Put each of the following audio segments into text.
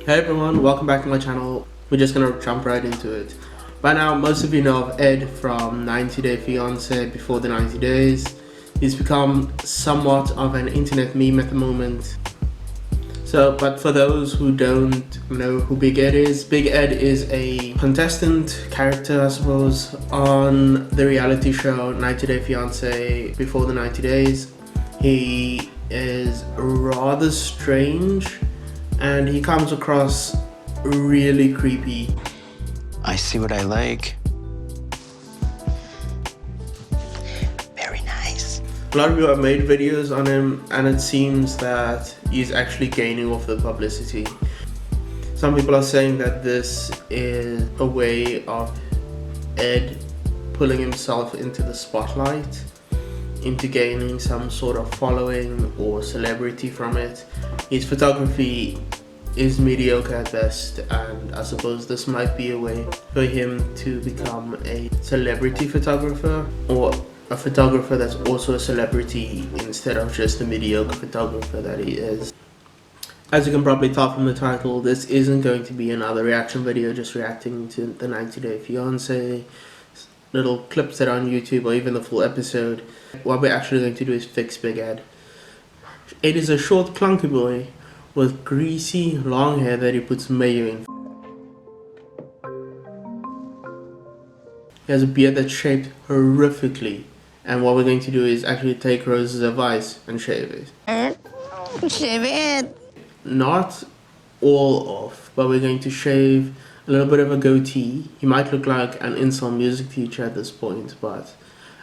Hey everyone, welcome back to my channel. We're just gonna jump right into it. By now, most of you know of Ed from 90 Day Fiance Before the 90 Days. He's become somewhat of an internet meme at the moment. But for those who don't know who Big Ed is a contestant character, I suppose, on the reality show 90 Day Fiance Before the 90 Days. He is rather strange and he comes across really creepy. I see what I like. Very nice. A lot of you have made videos on him and it seems that he's actually gaining off the publicity. Some people are saying that this is a way of Ed pulling himself into the spotlight, into gaining some sort of following or celebrity from it. His photography is mediocre at best, and I suppose this might be a way for him to become a celebrity photographer, or a photographer that's also a celebrity instead of just a mediocre photographer that he is. As you can probably tell from the title, this isn't going to be another reaction video just reacting to the 90 Day Fiance, little clips that are on YouTube or even the full episode. What we're actually going to do is fix Big Ed. Ed is a short clunky boy with greasy long hair that he puts mayo in. He has a beard that's shaped horrifically, and what we're going to do is actually take Rose's advice and shave it. Shave it. Not all off, but we're going to shave a little bit of a goatee. He might look like an insult music teacher at this point, but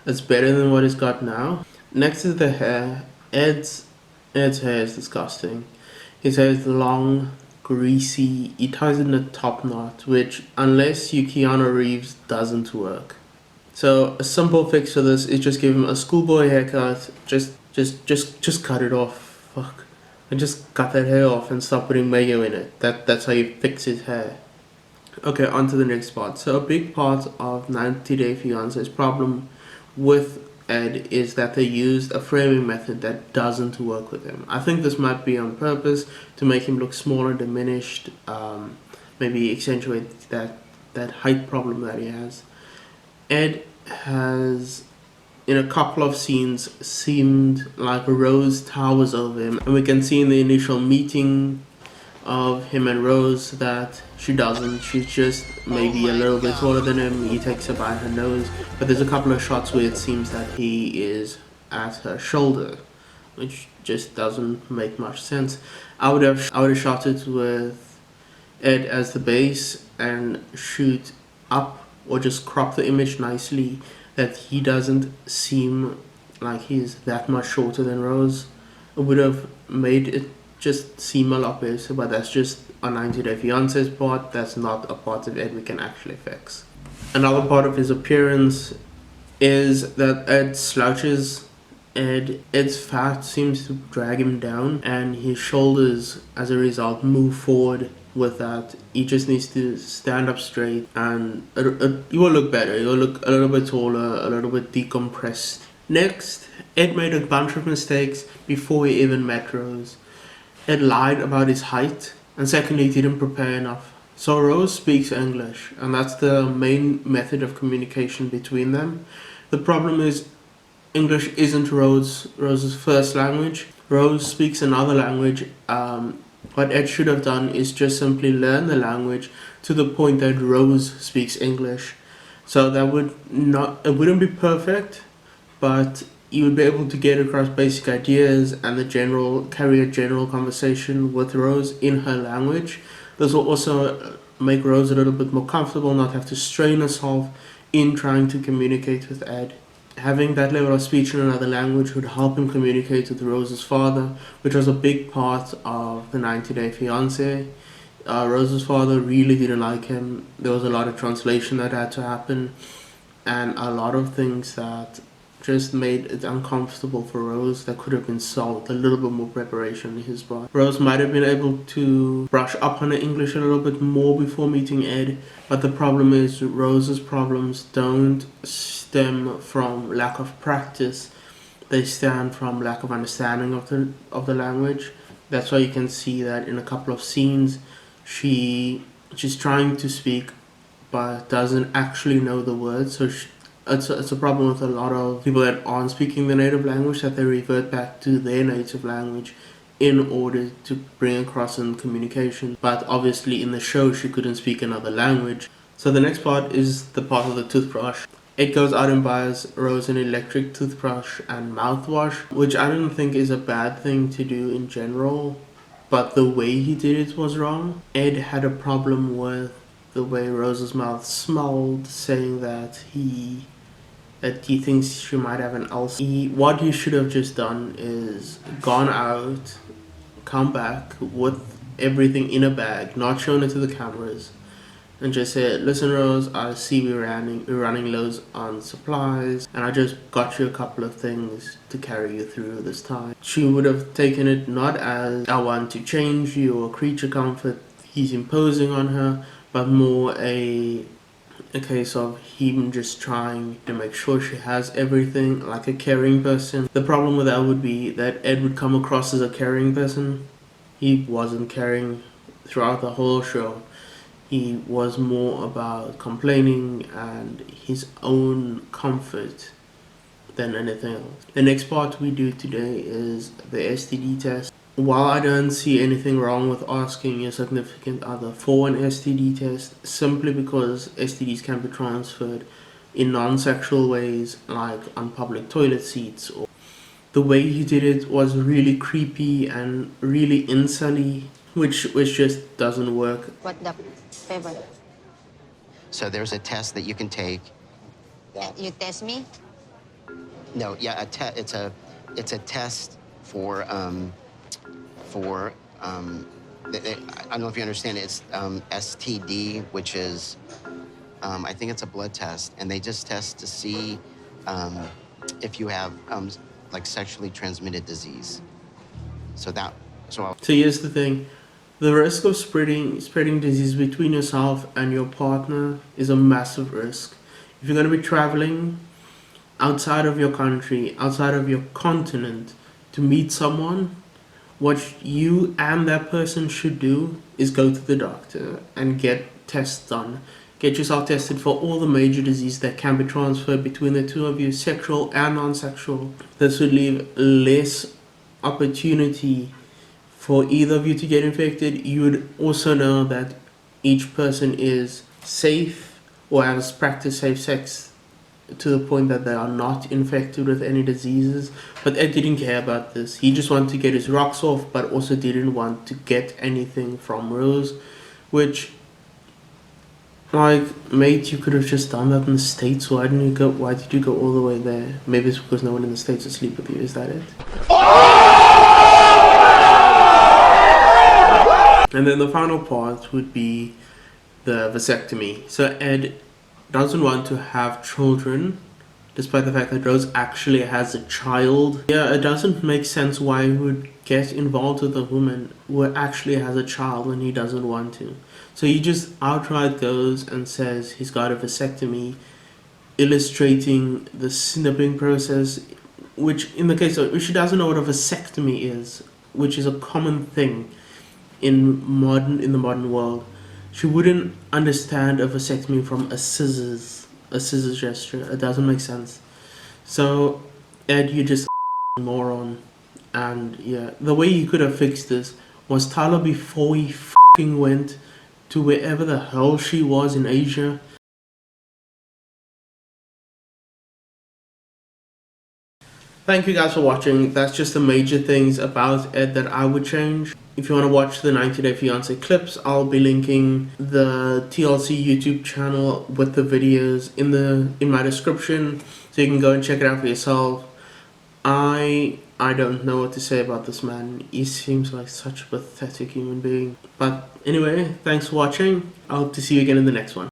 it's better than what he's got now. Next is the hair. Ed's hair is disgusting. His hair is long, greasy, he ties it in a top knot, which, unless you Keanu Reeves, doesn't work. So a simple fix for this is just give him a schoolboy haircut, just cut it off, fuck. And just cut that hair off and stop putting mayo in it. That's how you fix his hair. Okay, on to the next part. So a big part of 90 Day Fiance's problem with Ed is that they used a framing method that doesn't work with him. I think this might be on purpose to make him look smaller, diminished, maybe accentuate that height problem that he has. Ed has, in a couple of scenes, seemed like Rose towers over him, and we can see in the initial meeting of him and Rose that she doesn't. She's just maybe a little bit taller than him. He takes her by her nose, but there's a couple of shots where it seems that he is at her shoulder, which just doesn't make much sense. I would have shot it with Ed as the base and shoot up, or just crop the image nicely that he doesn't seem like he's that much shorter than Rose. It would have made it just seem a lot better, but that's just a 90 Day Fiance's part. That's not a part of Ed we can actually fix. Another part of his appearance is that Ed slouches. Ed's fat seems to drag him down, and his shoulders as a result move forward with that. He just needs to stand up straight and he will look better. He will look a little bit taller, a little bit decompressed. Next, Ed made a bunch of mistakes before he even met Rose. Ed lied about his height, and secondly, he didn't prepare enough. So Rose speaks English, and that's the main method of communication between them. The problem is English isn't Rose's first language. Rose speaks another language. What Ed should have done is just simply learn the language to the point that Rose speaks English. So it wouldn't be perfect, but you would be able to get across basic ideas and carry a general conversation with Rose in her language. This will also make Rose a little bit more comfortable, not have to strain herself in trying to communicate with Ed. Having that level of speech in another language would help him communicate with Rose's father, which was a big part of the 90 Day Fiance. Rose's father really didn't like him. There was a lot of translation that had to happen, and a lot of things that just made it uncomfortable for Rose that could have been solved with a little bit more preparation on his part. Rose might have been able to brush up on her English a little bit more before meeting Ed, but the problem is Rose's problems don't stem from lack of practice. They stem from lack of understanding of the language. That's why you can see that in a couple of scenes She's trying to speak but doesn't actually know the words. So it's a problem with a lot of people that aren't speaking the native language, that they revert back to their native language in order to bring across in communication. But obviously in the show she couldn't speak another language. So the next part is the part of the toothbrush. Ed goes out and buys Rose an electric toothbrush and mouthwash, which I don't think is a bad thing to do in general, but the way he did it was wrong. Ed had a problem with the way Rose's mouth smelled, saying that he thinks she might have an ulcer. What he should have just done is gone out, come back with everything in a bag, not shown it to the cameras, and just said, "Listen, Rose, I see we're running low on supplies, and I just got you a couple of things to carry you through this time." She would have taken it not as, "I want to change you" or creature comfort, he's imposing on her, but more a case of him just trying to make sure she has everything, like a caring person. The problem with that would be that Ed would come across as a caring person. He wasn't caring throughout the whole show. He was more about complaining and his own comfort than anything else. The next part we do today is the STD test. While I don't see anything wrong with asking your significant other for an STD test, simply because STDs can be transferred in non-sexual ways, like on public toilet seats, or the way he did it was really creepy and really insully, which just doesn't work. What the paper? So there's a test that you can take. You test me? No, yeah, it's a test for I don't know if you understand it. It's STD, which is I think it's a blood test, and they just test to see if you have like sexually transmitted disease. So So here's the thing. The risk of spreading disease between yourself and your partner is a massive risk. If you're going to be traveling outside of your country, outside of your continent, to meet someone, what you and that person should do is go to the doctor and get tests done. Get yourself tested for all the major diseases that can be transferred between the two of you, sexual and non-sexual. This would leave less opportunity for either of you to get infected. You would also know that each person is safe or has practiced safe sex to the point that they are not infected with any diseases. But Ed didn't care about this. He just wanted to get his rocks off, but also didn't want to get anything from Rose, which, like, mate, you could have just done that in the States. Why did you go all the way there? Maybe it's because no one in the States will sleep with you. Is that it? And then the final part would be the vasectomy. So Ed doesn't want to have children, despite the fact that Rose actually has a child. Yeah, it doesn't make sense why he would get involved with a woman who actually has a child when he doesn't want to. So he just outright goes and says he's got a vasectomy, illustrating the snipping process, which in the case of, if she doesn't know what a vasectomy is, which is a common thing in the modern world, she wouldn't understand a vasectomy from a scissors gesture. It doesn't make sense. So Ed, you're just a moron. And yeah, the way you could have fixed this was Tyler, before he went to wherever the hell she was in Asia. Thank you guys for watching. That's just the major things about Ed that I would change. If you want to watch the 90 Day Fiance clips, I'll be linking the TLC YouTube channel with the videos in my description, so you can go and check it out for yourself. I don't know what to say about this man. He seems like such a pathetic human being. But anyway, thanks for watching. I hope to see you again in the next one.